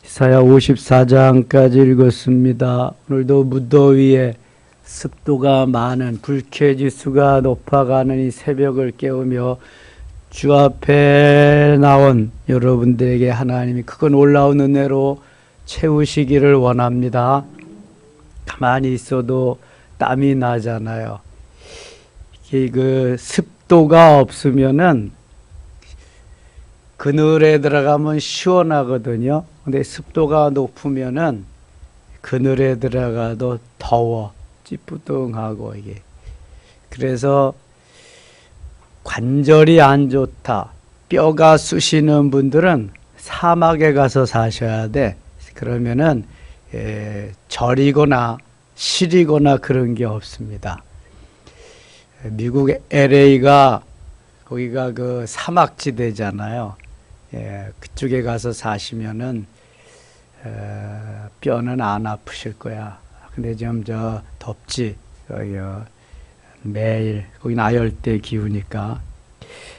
이사야 54장까지 읽었습니다. 오늘도 무더위에 습도가 많은 불쾌지수가 높아가는 이 새벽을 깨우며 주 앞에 나온 여러분들에게 하나님이 크고 놀라운 은혜로 채우시기를 원합니다. 가만히 있어도 땀이 나잖아요. 이게 그 습도가 없으면은 그늘에 들어가면 시원하거든요. 근데 습도가 높으면은 그늘에 들어가도 더워, 찌뿌둥하고 이게. 그래서 관절이 안 좋다, 뼈가 쑤시는 분들은 사막에 가서 사셔야 돼. 그러면은 저리거나 시리거나 그런 게 없습니다. 미국 LA가 거기가 그 사막지대잖아요. 그쪽에 가서 사시면은 뼈는 안 아프실 거야. 근데 좀 덥지. 매일 거기는 아열대 기후니까.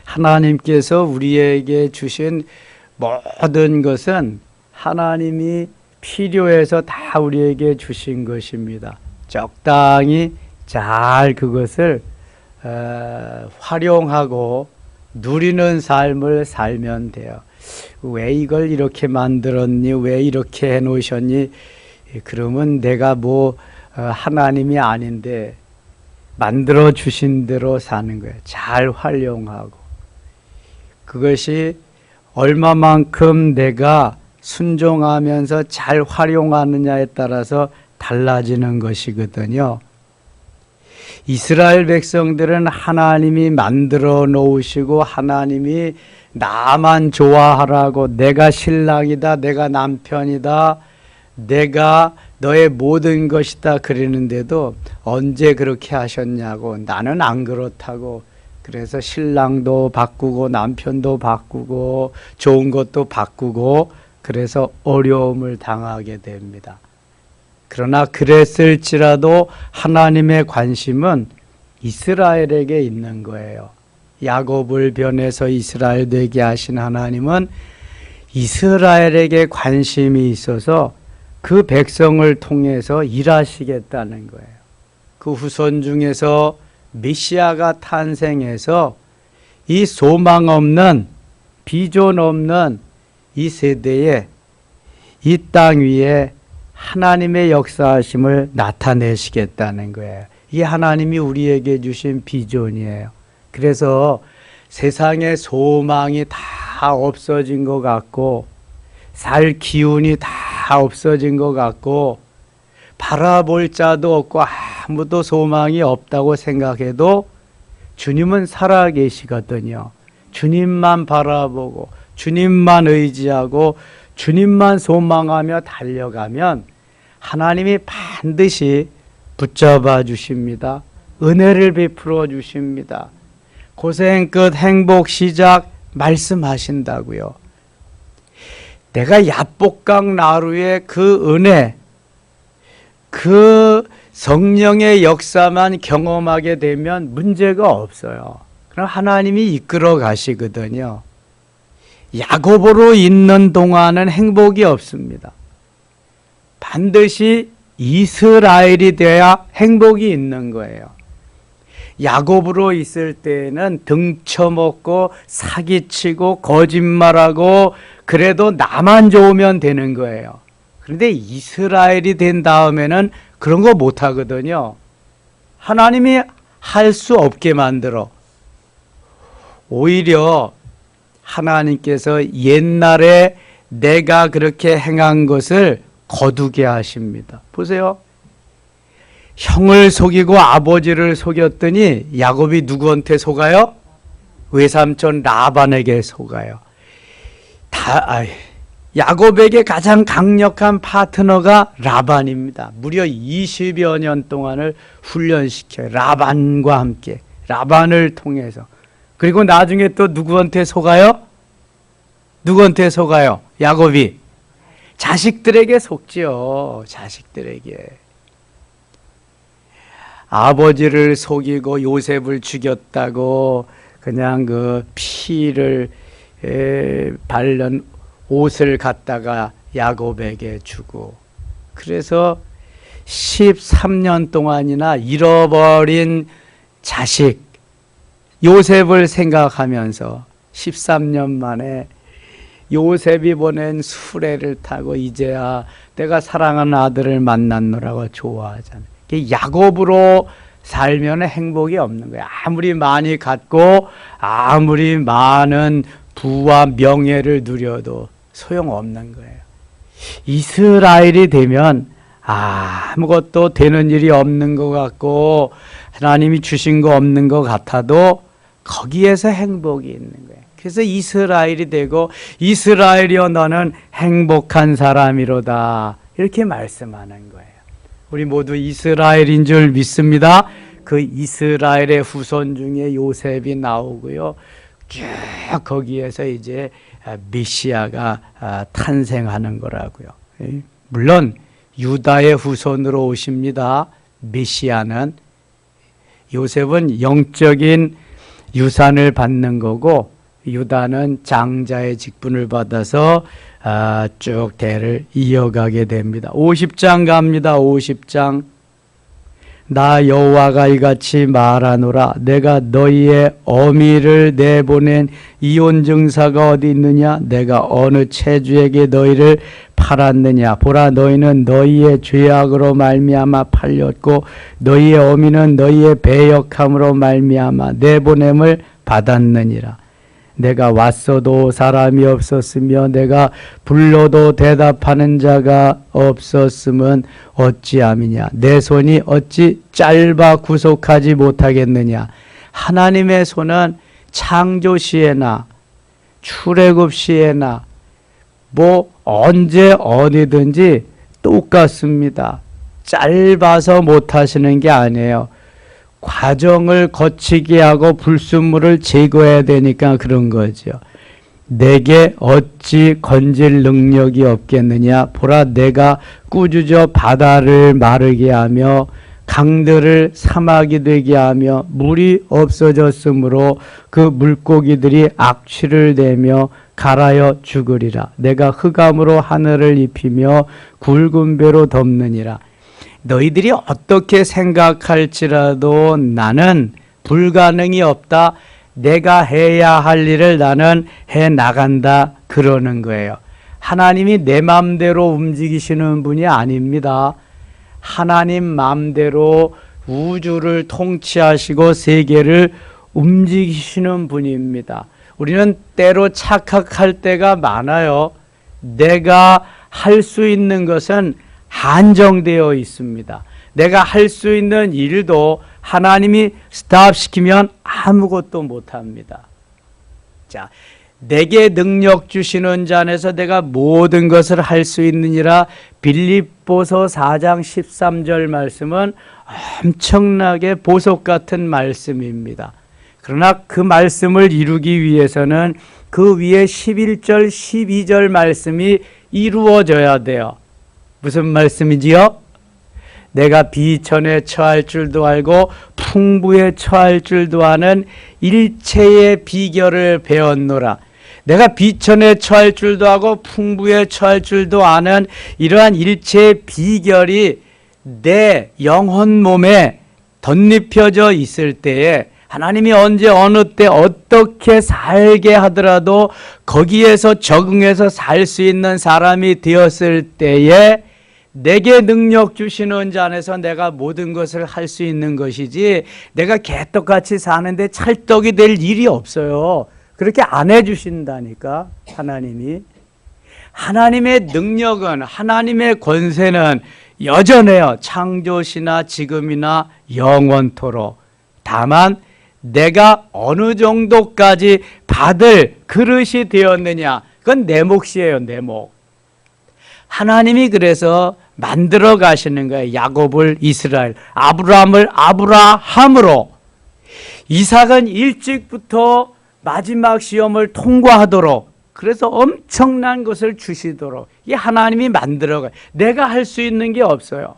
하나님께서 우리에게 주신 모든 것은 하나님이 필요해서 다 우리에게 주신 것입니다. 적당히 잘 그것을 활용하고 누리는 삶을 살면 돼요. 왜 이걸 이렇게 만들었니? 왜 이렇게 해놓으셨니? 그러면 내가 하나님이 아닌데 만들어 주신 대로 사는 거예요. 잘 활용하고. 그것이 얼마만큼 내가 순종하면서 잘 활용하느냐에 따라서 달라지는 것이거든요. 이스라엘 백성들은 하나님이 만들어 놓으시고 하나님이 나만 좋아하라고, 내가 신랑이다, 내가 남편이다, 내가 너의 모든 것이다 그러는데도 언제 그렇게 하셨냐고, 나는 안 그렇다고. 그래서 신랑도 바꾸고 남편도 바꾸고 좋은 것도 바꾸고 그래서 어려움을 당하게 됩니다. 그러나 그랬을지라도 하나님의 관심은 이스라엘에게 있는 거예요. 야곱을 변해서 이스라엘 되게 하신 하나님은 이스라엘에게 관심이 있어서 그 백성을 통해서 일하시겠다는 거예요. 그 후손 중에서 메시아가 탄생해서 이 소망 없는, 비전 없는 이 세대에, 이 땅 위에 하나님의 역사하심을 나타내시겠다는 거예요. 이게 하나님이 우리에게 주신 비전이에요. 그래서 세상의 소망이 다 없어진 것 같고, 살 기운이 다 없어진 것 같고, 바라볼 자도 없고 아무도 소망이 없다고 생각해도 주님은 살아계시거든요. 주님만 바라보고 주님만 의지하고 주님만 소망하며 달려가면 하나님이 반드시 붙잡아 주십니다. 은혜를 베풀어 주십니다. 고생 끝 행복 시작 말씀하신다고요. 내가 야복강 나루의 그 은혜, 그 성령의 역사만 경험하게 되면 문제가 없어요. 그럼 하나님이 이끌어 가시거든요. 야곱으로 있는 동안은 행복이 없습니다. 반드시 이스라엘이 돼야 행복이 있는 거예요. 야곱으로 있을 때는 등쳐먹고 사기치고 거짓말하고 그래도 나만 좋으면 되는 거예요. 그런데 이스라엘이 된 다음에는 그런 거 못하거든요. 하나님이 할 수 없게 만들어. 오히려 하나님께서 옛날에 내가 그렇게 행한 것을 거두게 하십니다. 보세요. 형을 속이고 아버지를 속였더니 야곱이 누구한테 속아요? 외삼촌 라반에게 속아요. 야곱에게 가장 강력한 파트너가 라반입니다. 무려 20여 년 동안을 훈련시켜요. 라반과 함께. 라반을 통해서. 그리고 나중에 또 누구한테 속아요? 누구한테 속아요? 야곱이. 자식들에게 속지요. 자식들에게. 아버지를 속이고 요셉을 죽였다고 그냥 그 피를 바른 옷을 갖다가 야곱에게 주고, 그래서 13년 동안이나 잃어버린 자식 요셉을 생각하면서 13년 만에 요셉이 보낸 수레를 타고 이제야 내가 사랑하는 아들을 만났노라고 좋아하잖아요. 야곱으로 살면 행복이 없는 거예요. 아무리 많이 갖고 아무리 많은 부와 명예를 누려도 소용없는 거예요. 이스라엘이 되면 아무것도 되는 일이 없는 것 같고 하나님이 주신 거 없는 것 같아도 거기에서 행복이 있는 거예요. 그래서 이스라엘이 되고 이스라엘이여 너는 행복한 사람이로다 이렇게 말씀하는 거예요. 우리 모두 이스라엘인 줄 믿습니다. 그 이스라엘의 후손 중에 요셉이 나오고요. 쭉 거기에서 이제 메시아가 탄생하는 거라고요. 물론 유다의 후손으로 오십니다. 메시아는. 요셉은 영적인 유산을 받는 거고 유다는 장자의 직분을 받아서 쭉 대를 이어가게 됩니다. 50장 갑니다. 50장. 나 여호와가 이같이 말하노라. 내가 너희의 어미를 내보낸 이혼 증사가 어디 있느냐? 내가 어느 체주에게 너희를 팔았느냐? 보라, 너희는 너희의 죄악으로 말미암아 팔렸고 너희의 어미는 너희의 배역함으로 말미암아 내보냄을 받았느니라. 내가 왔어도 사람이 없었으며 내가 불러도 대답하는 자가 없었으면 어찌함이냐? 내 손이 어찌 짧아 구속하지 못하겠느냐? 하나님의 손은 창조 시에나 출애굽 시에나 언제 어디든지 똑같습니다. 짧아서 못하시는 게 아니에요. 과정을 거치게 하고 불순물을 제거해야 되니까 그런 거죠. 내게 어찌 건질 능력이 없겠느냐? 보라, 내가 꾸짖어 바다를 마르게 하며 강들을 사막이 되게 하며 물이 없어졌으므로 그 물고기들이 악취를 내며 갈아여 죽으리라. 내가 흑암으로 하늘을 입히며 굵은 배로 덮느니라. 너희들이 어떻게 생각할지라도 나는 불가능이 없다. 내가 해야 할 일을 나는 해 나간다. 그러는 거예요. 하나님이 내 마음대로 움직이시는 분이 아닙니다. 하나님 마음대로 우주를 통치하시고 세계를 움직이시는 분입니다. 우리는 때로 착각할 때가 많아요. 내가 할 수 있는 것은 한정되어 있습니다. 내가 할 수 있는 일도 하나님이 스탑시키면 아무것도 못합니다. 자, 내게 능력 주시는 자 안에서 내가 모든 것을 할 수 있느니라. 빌립보서 4장 13절 말씀은 엄청나게 보석 같은 말씀입니다. 그러나 그 말씀을 이루기 위해서는 그 위에 11절 12절 말씀이 이루어져야 돼요. 무슨 말씀이지요? 내가 비천에 처할 줄도 알고 풍부에 처할 줄도 아는 일체의 비결을 배웠노라. 내가 비천에 처할 줄도 하고 풍부에 처할 줄도 아는 이러한 일체의 비결이 내 영혼 몸에 덧입혀져 있을 때에 하나님이 언제 어느 때 어떻게 살게 하더라도 거기에서 적응해서 살 수 있는 사람이 되었을 때에 내게 능력 주시는 자 안에서 내가 모든 것을 할 수 있는 것이지 내가 개떡같이 사는데 찰떡이 될 일이 없어요. 그렇게 안 해주신다니까 하나님이. 하나님의 능력은 하나님의 권세는 여전해요. 창조시나 지금이나 영원토록. 다만 내가 어느 정도까지 받을 그릇이 되었느냐, 그건 내 몫이에요. 내 몫. 하나님이 그래서 만들어 가시는 거예요. 야곱을 이스라엘, 아브라함을 아브라함으로. 이삭은 일찍부터 마지막 시험을 통과하도록, 그래서 엄청난 것을 주시도록 이 하나님이 만들어 가요. 내가 할 수 있는 게 없어요.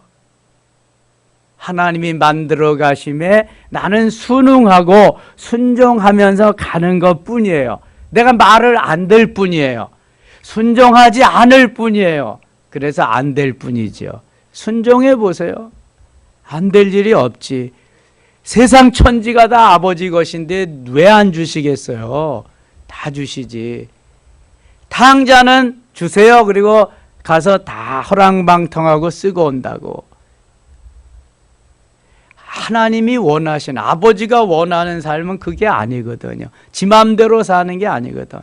하나님이 만들어 가심에 나는 순응하고 순종하면서 가는 것 뿐이에요. 내가 말을 안 들 뿐이에요. 순종하지 않을 뿐이에요. 그래서 안 될 뿐이죠. 순종해 보세요. 안 될 일이 없지. 세상 천지가 다 아버지 것인데 왜 안 주시겠어요? 다 주시지. 탕자는 주세요. 그리고 가서 다 허랑방탕하고 쓰고 온다고. 하나님이 원하시는, 아버지가 원하는 삶은 그게 아니거든요. 지 맘대로 사는 게 아니거든.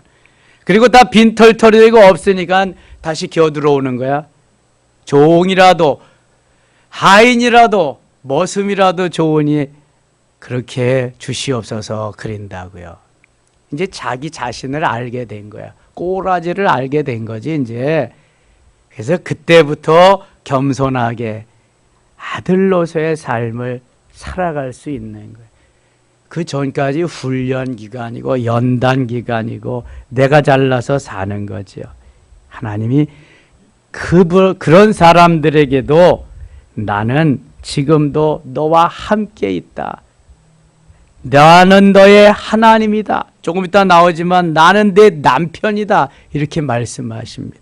그리고 다 빈털털이 되고 없으니까 다시 기어들어오는 거야. 종이라도 하인이라도 머슴이라도 좋으니 그렇게 주시옵소서 그린다고요. 이제 자기 자신을 알게 된 거야. 꼬라지를 알게 된 거지 이제. 그래서 그때부터 겸손하게 아들로서의 삶을 살아갈 수 있는 거예요. 그 전까지 훈련 기간이고 연단 기간이고 내가 잘나서 사는 거죠. 하나님이 그런 사람들에게도 나는 지금도 너와 함께 있다. 나는 너의 하나님이다. 조금 이따 나오지만 나는 내 남편이다. 이렇게 말씀하십니다.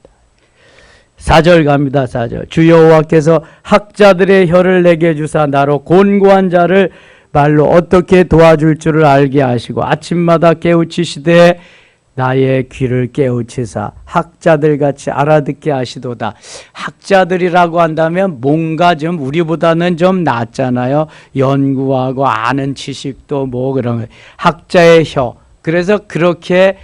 4절 갑니다. 4절. 주 여호와께서 학자들의 혀를 내게 주사 나로 곤고한 자를 말로 어떻게 도와줄 줄을 알게 하시고 아침마다 깨우치시되 나의 귀를 깨우치사 학자들같이 알아듣게 하시도다. 학자들이라고 한다면 뭔가 좀 우리보다는 좀 낫잖아요. 연구하고 아는 지식도 뭐 그런 거. 학자의 혀. 그래서 그렇게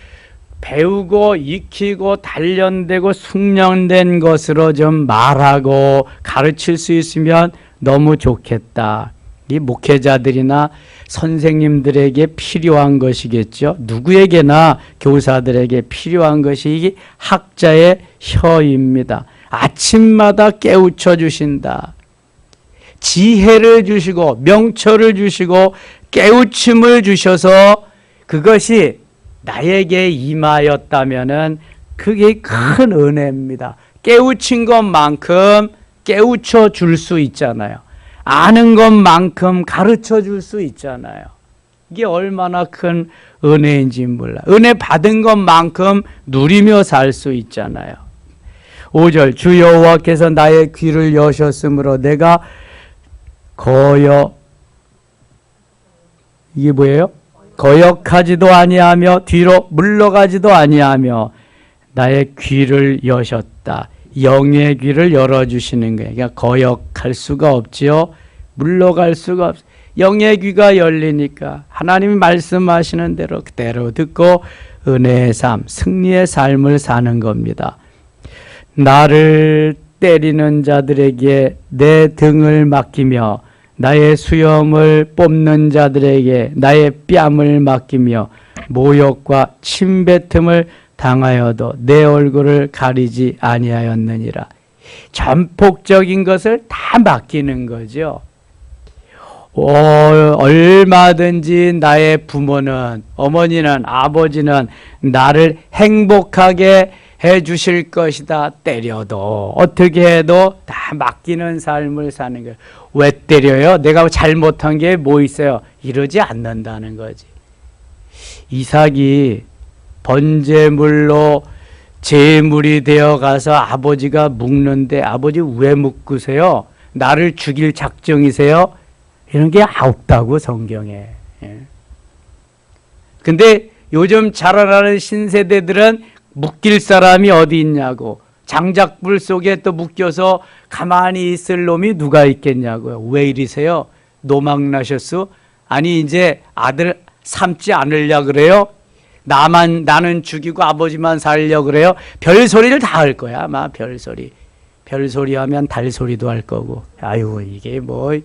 배우고 익히고 단련되고 숙련된 것으로 좀 말하고 가르칠 수 있으면 너무 좋겠다. 이 목회자들이나 선생님들에게 필요한 것이겠죠. 누구에게나 교사들에게 필요한 것이 이 학자의 혀입니다. 아침마다 깨우쳐 주신다. 지혜를 주시고 명철을 주시고 깨우침을 주셔서 그것이 나에게 임하였다면은 그게 큰 은혜입니다. 깨우친 것만큼 깨우쳐 줄 수 있잖아요. 아는 것만큼 가르쳐 줄 수 있잖아요. 이게 얼마나 큰 은혜인지 몰라. 은혜 받은 것만큼 누리며 살 수 있잖아요. 5절 주 여호와께서 나의 귀를 여셨으므로 내가 이게 뭐예요? 거역하지도 아니하며 뒤로 물러가지도 아니하며 나의 귀를 여셨다. 영의 귀를 열어주시는 거예요. 그러니까 거역할 수가 없지요. 물러갈 수가 없어요. 영의 귀가 열리니까 하나님이 말씀하시는 대로 그대로 듣고 은혜의 삶, 승리의 삶을 사는 겁니다. 나를 때리는 자들에게 내 등을 맡기며 나의 수염을 뽑는 자들에게 나의 뺨을 맡기며 모욕과 침뱉음을 당하여도 내 얼굴을 가리지 아니하였느니라. 전폭적인 것을 다 맡기는 거죠. 얼마든지 나의 부모는, 어머니는, 아버지는 나를 행복하게 해 주실 것이다. 때려도 어떻게 해도 다 맡기는 삶을 사는 거예요. 왜 때려요? 내가 잘못한 게 뭐 있어요? 이러지 않는다는 거지. 이삭이 번제물로 제물이 되어 가서 아버지가 묵는데 아버지 왜 묵으세요? 나를 죽일 작정이세요? 이런 게 없다고 성경에. 근데 요즘 자라나는 신세대들은 묶일 사람이 어디 있냐고. 장작불 속에 또 묶여서 가만히 있을 놈이 누가 있겠냐고요. 왜 이리세요? 노망나셨어? 아니 이제 아들 삼지 않으려 그래요? 나는 죽이고 아버지만 살려 그래요? 별소리를 다 할 거야 아마. 별소리 하면 달소리도 할 거고. 아유 이게 뭐.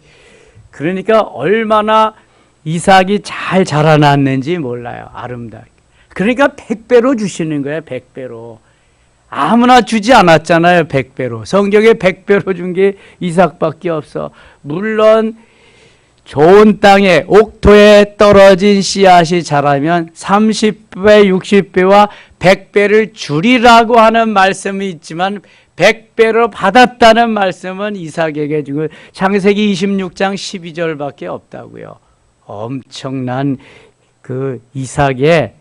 그러니까 얼마나 이삭이 잘 자라났는지 몰라요. 아름답게. 그러니까 100배로 주시는 거예요. 100배로. 아무나 주지 않았잖아요. 100배로. 성경에 100배로 준 게 이삭밖에 없어. 물론 좋은 땅에 옥토에 떨어진 씨앗이 자라면 30배, 60배와 100배를 주리라고 하는 말씀이 있지만 100배로 받았다는 말씀은 이삭에게 주고 창세기 26장 12절밖에 없다고요. 엄청난 그 이삭의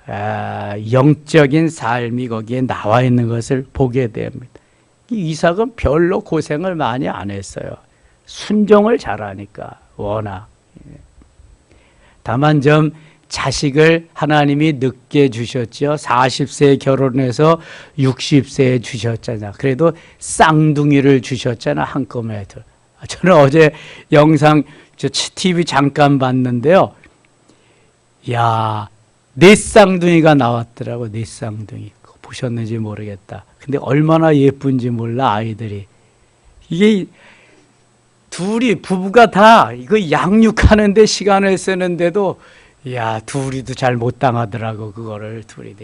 영적인 삶이 거기에 나와 있는 것을 보게 됩니다. 이삭은 별로 고생을 많이 안 했어요. 순종을 잘하니까 워낙. 다만 좀 자식을 하나님이 늦게 주셨죠. 40세에 결혼해서 60세에 주셨잖아. 그래도 쌍둥이를 주셨잖아, 한꺼번에. 저는 어제 영상 TV 잠깐 봤는데요. 야, 네 쌍둥이가 나왔더라고. 네 쌍둥이. 보셨는지 모르겠다. 근데 얼마나 예쁜지 몰라, 아이들이. 이게 둘이, 부부가 다 이거 양육하는데 시간을 쓰는데도, 야, 둘이도 잘 못 당하더라고, 그거를. 둘이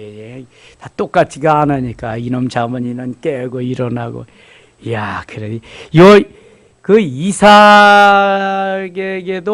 다 똑같이가 안 하니까. 이놈 자면 이놈 깨고 일어나고. 야, 그래. 그 이삭에게도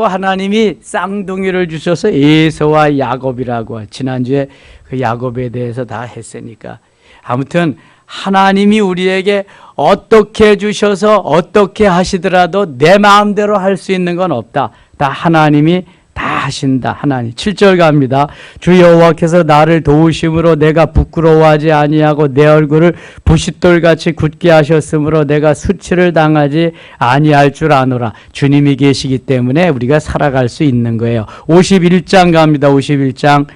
하나님이 쌍둥이를 주셔서 에서와 야곱이라고, 지난주에 그 야곱에 대해서 다 했으니까. 아무튼 하나님이 우리에게 어떻게 주셔서 어떻게 하시더라도 내 마음대로 할 수 있는 건 없다. 다 하나님이 다 하신다. 하나님. 7절 갑니다. 주 여호와께서 나를 도우심으로 내가 부끄러워하지 아니하고 내 얼굴을 부싯돌같이 굳게 하셨으므로 내가 수치를 당하지 아니할 줄 아노라. 주님이 계시기 때문에 우리가 살아갈 수 있는 거예요. 51장 갑니다. 51장.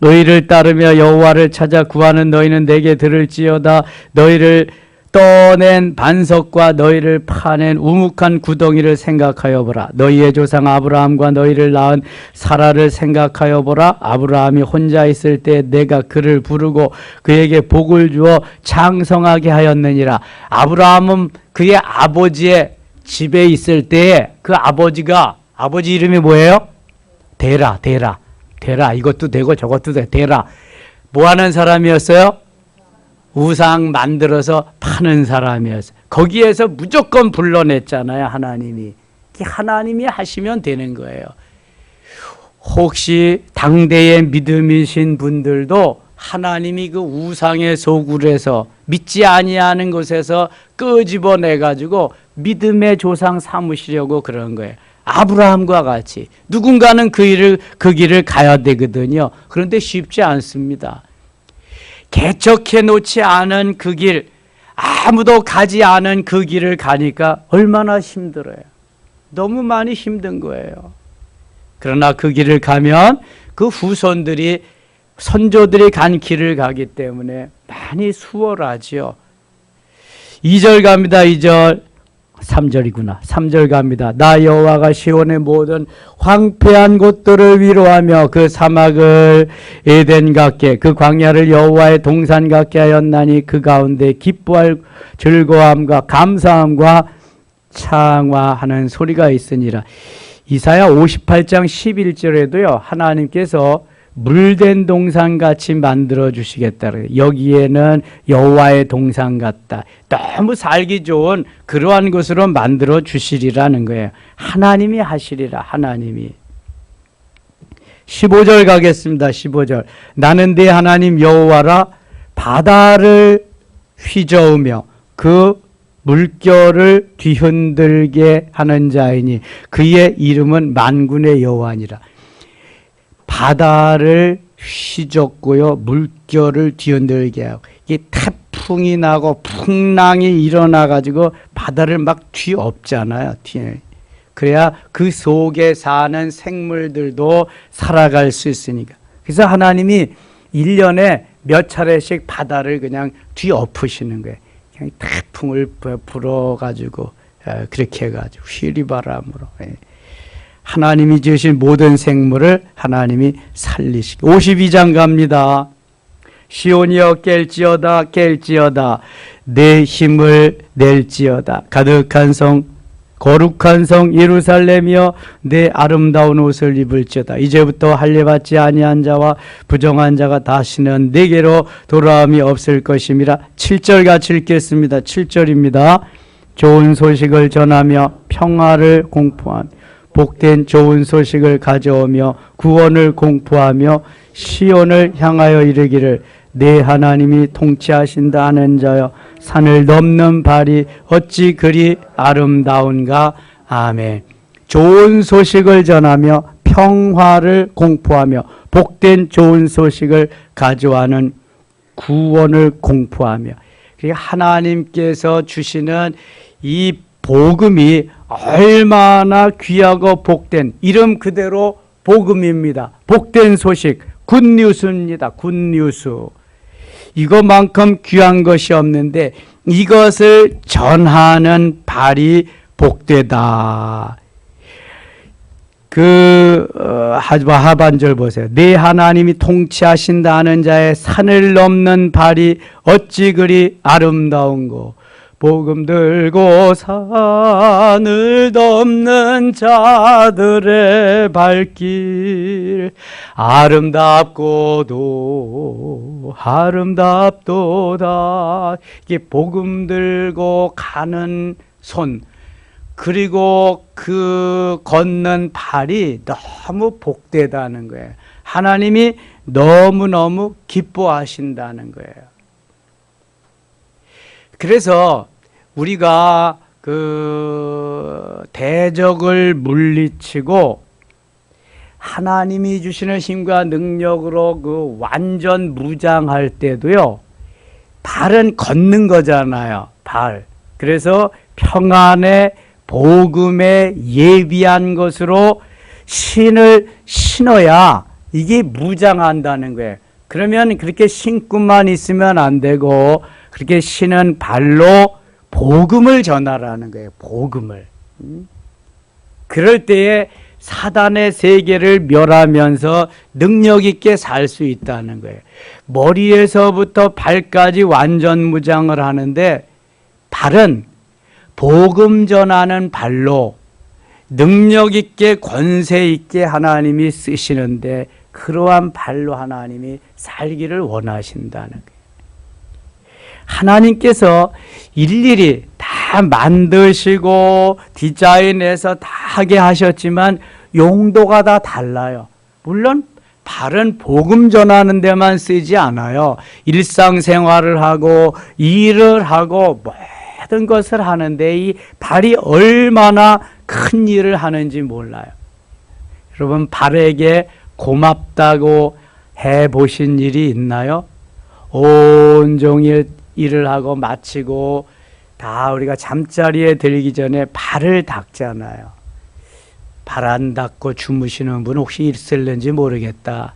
의를 따르며 여호와를 찾아 구하는 너희는 내게 들을지어다. 너희를 떠낸 반석과 너희를 파낸 우묵한 구덩이를 생각하여 보라. 너희의 조상 아브라함과 너희를 낳은 사라를 생각하여 보라. 아브라함이 혼자 있을 때 내가 그를 부르고 그에게 복을 주어 장성하게 하였느니라. 아브라함은 그의 아버지의 집에 있을 때에 그 아버지 이름이 뭐예요? 데라. 이것도 되고 저것도 돼. 데라. 뭐 하는 사람이었어요? 우상 만들어서 파는 사람이었어요. 거기에서 무조건 불러냈잖아요, 하나님이. 하나님이 하시면 되는 거예요. 혹시 당대의 믿음이신 분들도 하나님이 그 우상의 소굴에서 믿지 아니하는 곳에서 끄집어내 가지고 믿음의 조상 삼으시려고 그런 거예요. 아브라함과 같이 누군가는 그 길을 가야 되거든요. 그런데 쉽지 않습니다. 개척해 놓지 않은 그 길, 아무도 가지 않은 그 길을 가니까 얼마나 힘들어요. 너무 많이 힘든 거예요. 그러나 그 길을 가면 그 후손들이, 선조들이 간 길을 가기 때문에 많이 수월하죠. 2절 갑니다. 2절. 3절이구나. 3절 갑니다. 나 여호와가 시온의 모든 황폐한 곳들을 위로하며 그 사막을 에덴 같게 그 광야를 여호와의 동산 같게 하였나니 그 가운데 기뻐할 즐거움과 감사함과 창화하는 소리가 있으니라. 이사야 58장 11절에도요. 하나님께서 물된 동산같이 만들어 주시겠다. 여기에는 여호와의 동산 같다. 너무 살기 좋은 그러한 것으로 만들어 주시리라는 거예요. 하나님이 하시리라. 하나님이. 15절 가겠습니다. 15절. 나는 네 하나님 여호와라. 바다를 휘저으며 그 물결을 뒤흔들게 하는 자이니 그의 이름은 만군의 여호와니라. 바다를 휘젓고요, 물결을 뒤흔들게 하고, 이게 태풍이 나고 풍랑이 일어나 가지고 바다를 막 뒤엎잖아요. 그래야 그 속에 사는 생물들도 살아갈 수 있으니까. 그래서 하나님이 1년에 몇 차례씩 바다를 그냥 뒤엎으시는 거예요. 그냥 태풍을 불어가지고 그렇게 해가지고 휘리바람으로. 하나님이 지으신 모든 생물을 하나님이 살리시고. 52장 갑니다. 시온이여 깰지어다 내 힘을 낼지어다. 가득한 성 거룩한 성 예루살렘이여 내 아름다운 옷을 입을지어다. 이제부터 할례받지 아니한 자와 부정한 자가 다시는 내게로 돌아옴이 없을 것임이라. 7절 같이 읽겠습니다. 7절입니다. 좋은 소식을 전하며 평화를 공포한 복된 좋은 소식을 가져오며 구원을 공포하며 시온을 향하여 이르기를 내 하나님이 통치하신다 하는 자여 산을 넘는 발이 어찌 그리 아름다운가. 아멘. 좋은 소식을 전하며 평화를 공포하며 복된 좋은 소식을 가져와는 구원을 공포하며, 하나님께서 주시는 이 복음이 얼마나 귀하고 복된, 이름 그대로 복음입니다. 복된 소식, 굿뉴스입니다. 굿뉴스. 이것만큼 귀한 것이 없는데 이것을 전하는 발이 복되다. 하반절 보세요. 내 하나님이 통치하신다는 자의 산을 넘는 발이 어찌 그리 아름다운고, 복음 들고 산을 넘는 자들의 발길 아름답고도 아름답도다. 이게 복음 들고 가는 손, 그리고 그 걷는 발이 너무 복되다는 거예요. 하나님이 너무너무 기뻐하신다는 거예요. 그래서 우리가 그 대적을 물리치고 하나님이 주시는 힘과 능력으로 그 완전 무장할 때도요, 발은 걷는 거잖아요. 발. 그래서 평안의 복음에 예비한 것으로 신을 신어야 이게 무장한다는 거예요. 그러면 그렇게 신고만 있으면 안 되고 그렇게 신은 발로 복음을 전하라는 거예요. 복음을. 그럴 때에 사단의 세계를 멸하면서 능력 있게 살 수 있다는 거예요. 머리에서부터 발까지 완전 무장을 하는데, 발은 복음 전하는 발로 능력 있게 권세 있게 하나님이 쓰시는데, 그러한 발로 하나님이 살기를 원하신다는 거예요. 하나님께서 일일이 다 만드시고 디자인해서 다 하게 하셨지만 용도가 다 달라요. 물론 발은 복음 전하는 데만 쓰지 않아요. 일상생활을 하고 일을 하고 모든 것을 하는데 이 발이 얼마나 큰 일을 하는지 몰라요. 여러분, 발에게 고맙다고 해보신 일이 있나요? 온종일 일을 하고 마치고 다 우리가 잠자리에 들기 전에 발을 닦잖아요. 발 안 닦고 주무시는 분 혹시 있을는지 모르겠다.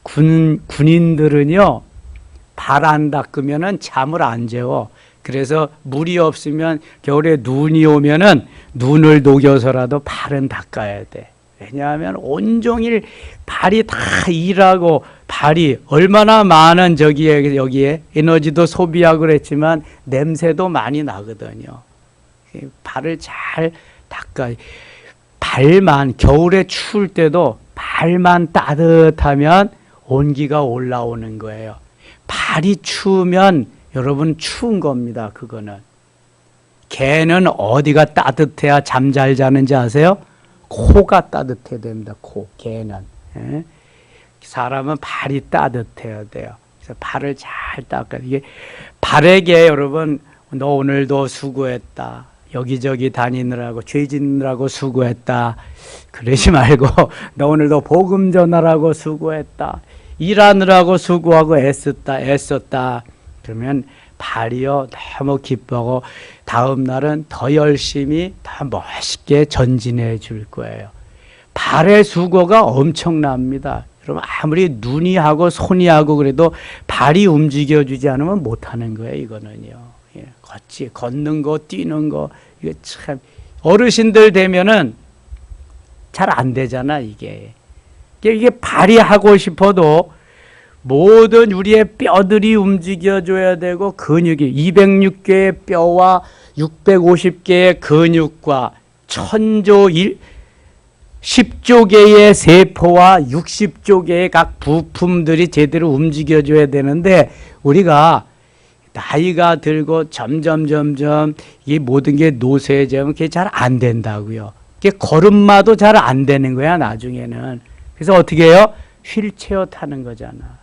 군인들은요, 발 안 닦으면은 잠을 안 재워. 그래서 물이 없으면 겨울에 눈이 오면은 눈을 녹여서라도 발은 닦아야 돼. 왜냐하면 온종일 발이 다 일하고, 발이 얼마나 많은 여기에 에너지도 소비하고 그랬지만 냄새도 많이 나거든요. 발을 잘 닦아야. 발만, 겨울에 추울 때도 발만 따뜻하면 온기가 올라오는 거예요. 발이 추우면 여러분 추운 겁니다. 그거는. 개는 어디가 따뜻해야 잠 잘 자는지 아세요? 코가 따뜻해야 됩니다. 코, 개는. 예? 사람은 발이 따뜻해야 돼요. 그래서 발을 잘 닦아야 돼요. 이게 발에게 여러분, 너 오늘도 수고했다. 여기저기 다니느라고, 죄 짓느라고 수고했다. 그러지 말고, 너 오늘도 복음 전하라고 수고했다. 일하느라고 수고하고 애썼다. 그러면 발이요, 너무 기뻐하고 다음 날은 더 열심히 더 멋있게 전진해 줄 거예요. 발의 수고가 엄청납니다. 여러분, 아무리 눈이 하고 손이 하고 그래도 발이 움직여주지 않으면 못하는 거예요. 이거는요. 예, 걷는 거, 뛰는 거, 이거 참 어르신들 되면은 잘 안 되잖아. 이게 발이 하고 싶어도 모든 우리의 뼈들이 움직여줘야 되고, 근육이 206개의 뼈와 650개의 근육과 10조 개의 세포와 60조 개의 각 부품들이 제대로 움직여줘야 되는데, 우리가 나이가 들고 점점 이 모든 게 노쇠해지면 그게 잘 안 된다고요. 그게 걸음마도 잘 안 되는 거야, 나중에는. 그래서 어떻게 해요? 휠체어 타는 거잖아.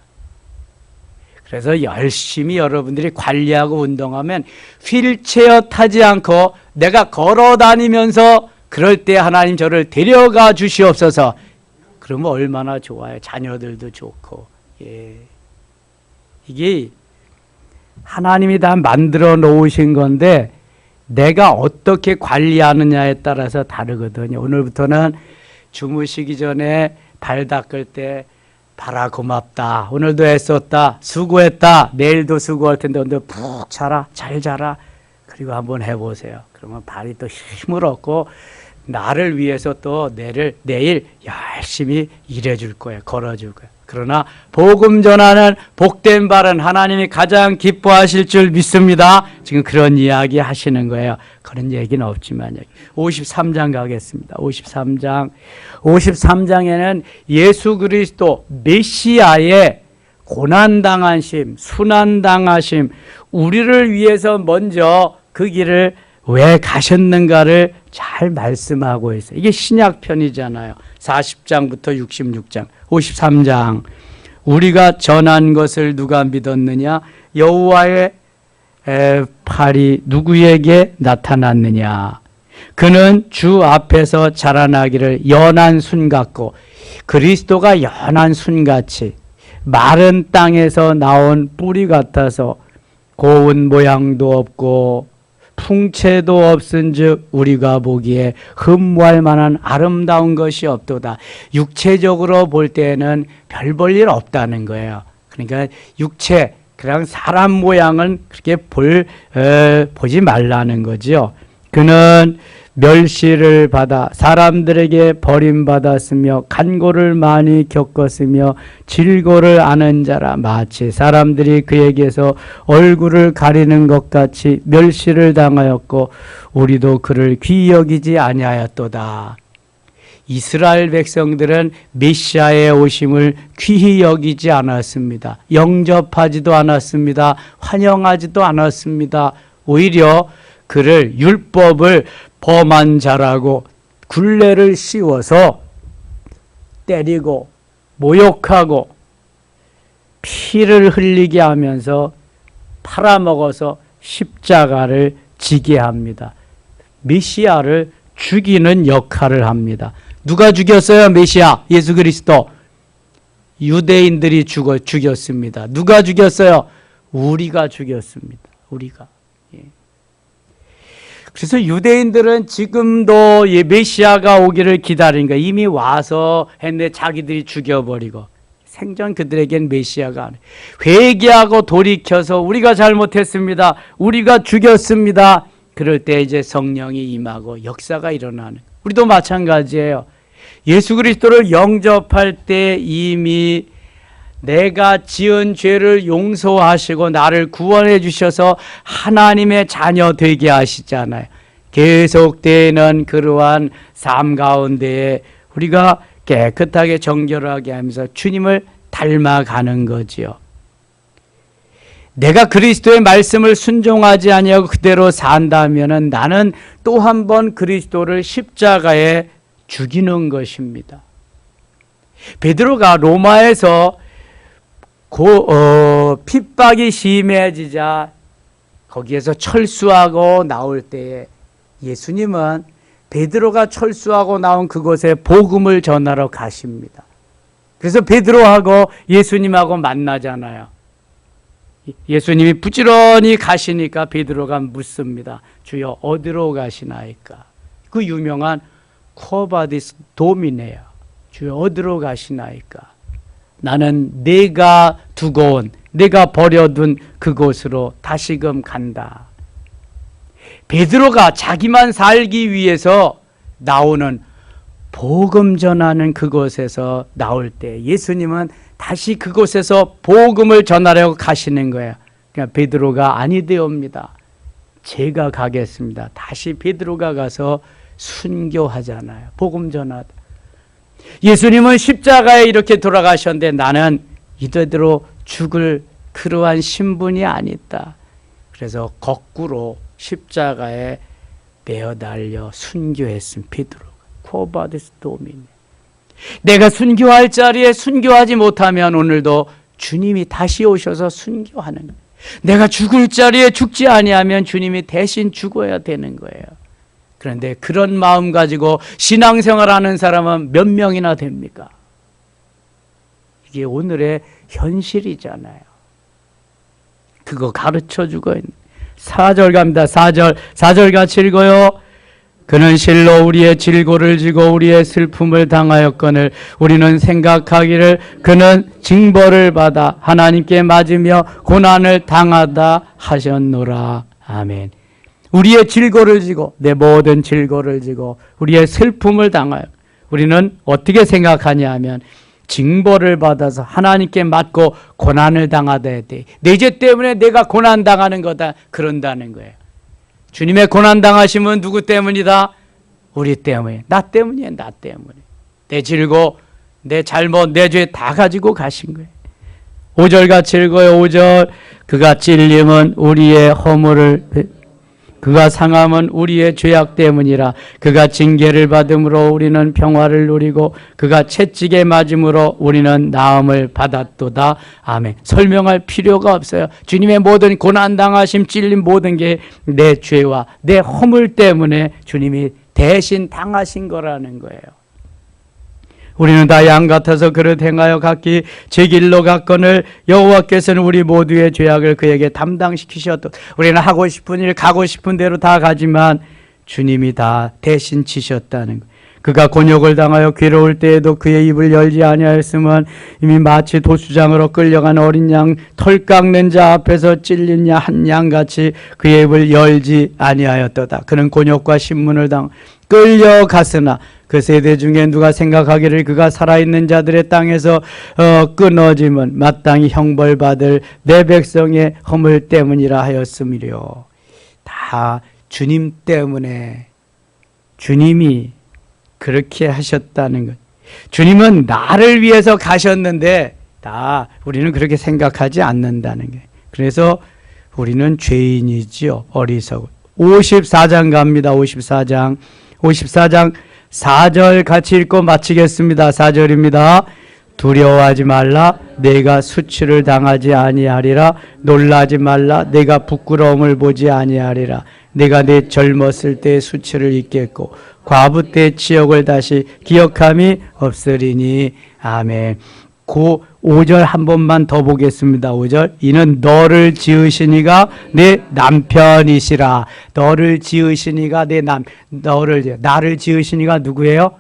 그래서 열심히 여러분들이 관리하고 운동하면 휠체어 타지 않고 내가 걸어 다니면서, 그럴 때 하나님 저를 데려가 주시옵소서, 그러면 얼마나 좋아요. 자녀들도 좋고. 예. 이게 하나님이 다 만들어 놓으신 건데 내가 어떻게 관리하느냐에 따라서 다르거든요. 오늘부터는 주무시기 전에 발 닦을 때 발아 고맙다. 오늘도 애썼다. 수고했다. 내일도 수고할 텐데 오늘 푹 자라. 잘 자라. 그리고 한번 해보세요. 그러면 발이 또 힘을 얻고 나를 위해서 또 내일 열심히 일해줄 거예요. 걸어줄 거예요. 그러나 복음 전하는 복된 발은 하나님이 가장 기뻐하실 줄 믿습니다. 지금 그런 이야기 하시는 거예요. 그런 얘기는 없지만 53장 가겠습니다. 53장에는 예수 그리스도 메시아의 고난당하심, 순환당하심, 우리를 위해서 먼저 그 길을 왜 가셨는가를 잘 말씀하고 있어요. 이게 신약편이잖아요. 40장부터 66장, 53장. 우리가 전한 것을 누가 믿었느냐? 여호와의 팔이 누구에게 나타났느냐? 그는 주 앞에서 자라나기를 연한 순 같고, 그리스도가 연한 순같이 마른 땅에서 나온 뿌리 같아서 고운 모양도 없고 풍채도 없은즉 우리가 보기에 흠모할 만한 아름다운 것이 없도다. 육체적으로 볼 때는 별 볼 일 없다는 거예요. 그러니까 육체, 그냥 사람 모양은 그렇게 보지 말라는 거죠. 그는 멸시를 받아 사람들에게 버림받았으며 간고를 많이 겪었으며 질고를 아는 자라. 마치 사람들이 그에게서 얼굴을 가리는 것 같이 멸시를 당하였고 우리도 그를 귀히 여기지 아니하였도다. 이스라엘 백성들은 메시아의 오심을 귀히 여기지 않았습니다. 영접하지도 않았습니다. 환영하지도 않았습니다. 오히려 그를 율법을 범한 자라고 굴레를 씌워서 때리고 모욕하고 피를 흘리게 하면서 팔아먹어서 십자가를 지게 합니다. 메시아를 죽이는 역할을 합니다. 누가 죽였어요? 메시아 예수 그리스도. 유대인들이 죽였습니다. 누가 죽였어요? 우리가 죽였습니다. 우리가. 그래서 유대인들은 지금도 메시아가 오기를 기다리는 거예요. 이미 와서 했는데 자기들이 죽여버리고 생전 그들에겐 메시아가 아니에요. 회개하고 돌이켜서 우리가 잘못했습니다. 우리가 죽였습니다. 그럴 때 이제 성령이 임하고 역사가 일어나는. 우리도 마찬가지예요. 예수 그리스도를 영접할 때 이미 내가 지은 죄를 용서하시고 나를 구원해 주셔서 하나님의 자녀 되게 하시잖아요. 계속되는 그러한 삶 가운데에 우리가 깨끗하게 정결하게 하면서 주님을 닮아가는 거지요. 내가 그리스도의 말씀을 순종하지 아니하고 그대로 산다면은 나는 또 한 번 그리스도를 십자가에 죽이는 것입니다. 베드로가 로마에서 핍박이 심해지자 거기에서 철수하고 나올 때에 예수님은 베드로가 철수하고 나온 그곳에 복음을 전하러 가십니다. 그래서 베드로하고 예수님하고 만나잖아요. 예수님이 부지런히 가시니까 베드로가 묻습니다. 주여 어디로 가시나이까? 그 유명한 코바디스 도미네요. 주여 어디로 가시나이까? 나는 내가 두고 온, 내가 버려둔 그곳으로 다시금 간다. 베드로가 자기만 살기 위해서 나오는 복음 전하는 그곳에서 나올 때 예수님은 다시 그곳에서 복음을 전하려고 가시는 거예요. 그러니까 베드로가 아니되옵니다. 제가 가겠습니다. 다시 베드로가 가서 순교하잖아요. 복음 전하다. 예수님은 십자가에 이렇게 돌아가셨는데 나는 이대로 죽을 그러한 신분이 아니다. 그래서 거꾸로 십자가에 매어 달려 순교했음. 베드로가 코바디스 도미네. 내가 순교할 자리에 순교하지 못하면 오늘도 주님이 다시 오셔서 순교하는 거예요. 내가 죽을 자리에 죽지 아니하면 주님이 대신 죽어야 되는 거예요. 그런데 그런 마음 가지고 신앙생활하는 사람은 몇 명이나 됩니까? 이게 오늘의 현실이잖아요. 그거 가르쳐주고 있는 4절 갑니다. 4절 같이 읽어요. 그는 실로 우리의 질고를 지고 우리의 슬픔을 당하였거늘 우리는 생각하기를 그는 징벌을 받아 하나님께 맞으며 고난을 당하다 하셨노라. 아멘. 우리의 질고를 지고 내 모든 질고를 지고 우리의 슬픔을 당하여 우리는 어떻게 생각하냐 하면 징벌을 받아서 하나님께 맞고 고난을 당하다 돼. 내 죄 때문에 내가 고난 당하는 거다. 그런다는 거예요. 주님의 고난 당하심은 누구 때문이다? 우리 때문에. 나 때문이에요. 나 때문에. 내 질고 내 잘못 내 죄 다 가지고 가신 거예요. 5절 같이 읽어요. 5절. 그가 찔림은 우리의 허물을 그가 상함은 우리의 죄악 때문이라. 그가 징계를 받음으로 우리는 평화를 누리고 그가 채찍에 맞음으로 우리는 나음을 받았도다. 아멘. 설명할 필요가 없어요. 주님의 모든 고난 당하심 찔림 모든 게 내 죄와 내 허물 때문에 주님이 대신 당하신 거라는 거예요. 우리는 다 양 같아서 그릇 행하여 각기 제 길로 갔거늘 여호와께서는 우리 모두의 죄악을 그에게 담당시키셨다. 우리는 하고 싶은 일 가고 싶은 대로 다 가지만 주님이 다 대신 지셨다는 거예요. 그가 곤욕을 당하여 괴로울 때에도 그의 입을 열지 아니하였으면 이미 마치 도수장으로 끌려간 어린 양 털 깎는 자 앞에서 찔린 한 양같이 그의 입을 열지 아니하였도다. 그는 곤욕과 신문을 당 끌려갔으나 그 세대 중에 누가 생각하기를 그가 살아있는 자들의 땅에서 끊어짐은 마땅히 형벌받을 내 백성의 허물 때문이라 하였음이려. 다 주님 때문에 주님이 그렇게 하셨다는 것. 주님은 나를 위해서 가셨는데 다 우리는 그렇게 생각하지 않는다는 게. 그래서 우리는 죄인이지요. 어리석은. 54장 갑니다. 54장 4절 같이 읽고 마치겠습니다. 4절입니다. 두려워하지 말라. 내가 수치를 당하지 아니하리라. 놀라지 말라. 내가 부끄러움을 보지 아니하리라. 내가 내 젊었을 때 수치를 잊겠고 과부 때 치욕을 다시 기억함이 없으리니. 아멘. 그 5절 한 번만 더 보겠습니다. 5절. 이는 너를 지으시니가 내 남편이시라. 너를 지으시니가 나를 지으시니가 누구예요?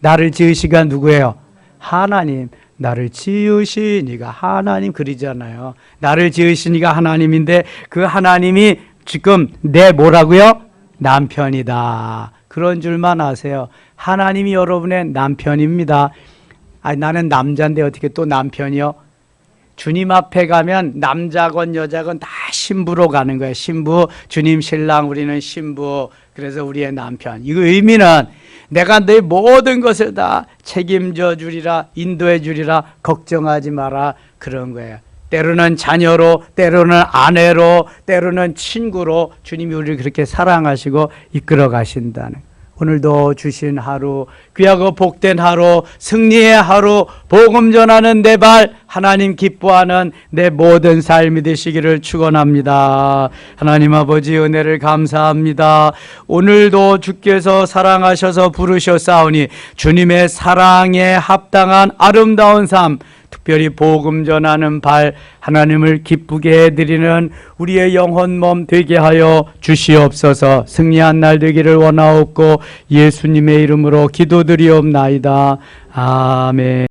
나를 지으시가 누구예요? 하나님. 나를 지으시니가 하나님 그리잖아요. 나를 지으시니가 하나님인데 그 하나님이 지금 내 뭐라고요? 남편이다. 그런 줄만 아세요. 하나님이 여러분의 남편입니다. 나는 남자인데 어떻게 또 남편이요? 주님 앞에 가면 남자건 여자건 다 신부로 가는 거예요. 신부, 주님 신랑, 우리는 신부. 그래서 우리의 남편. 이 의미는 내가 내 모든 것을 다 책임져 주리라, 인도해 주리라, 걱정하지 마라. 그런 거예요. 때로는 자녀로, 때로는 아내로, 때로는 친구로 주님이 우리를 그렇게 사랑하시고 이끌어 가신다는. 오늘도 주신 하루, 귀하고 복된 하루, 승리의 하루, 복음 전하는 내 발, 하나님 기뻐하는 내 모든 삶이 되시기를 축원합니다. 하나님 아버지 은혜를 감사합니다. 오늘도 주께서 사랑하셔서 부르셨사오니 주님의 사랑에 합당한 아름다운 삶, 특별히 복음 전하는 발, 하나님을 기쁘게 해드리는 우리의 영혼 몸 되게 하여 주시옵소서. 승리한 날 되기를 원하옵고 예수님의 이름으로 기도드리옵나이다. 아멘.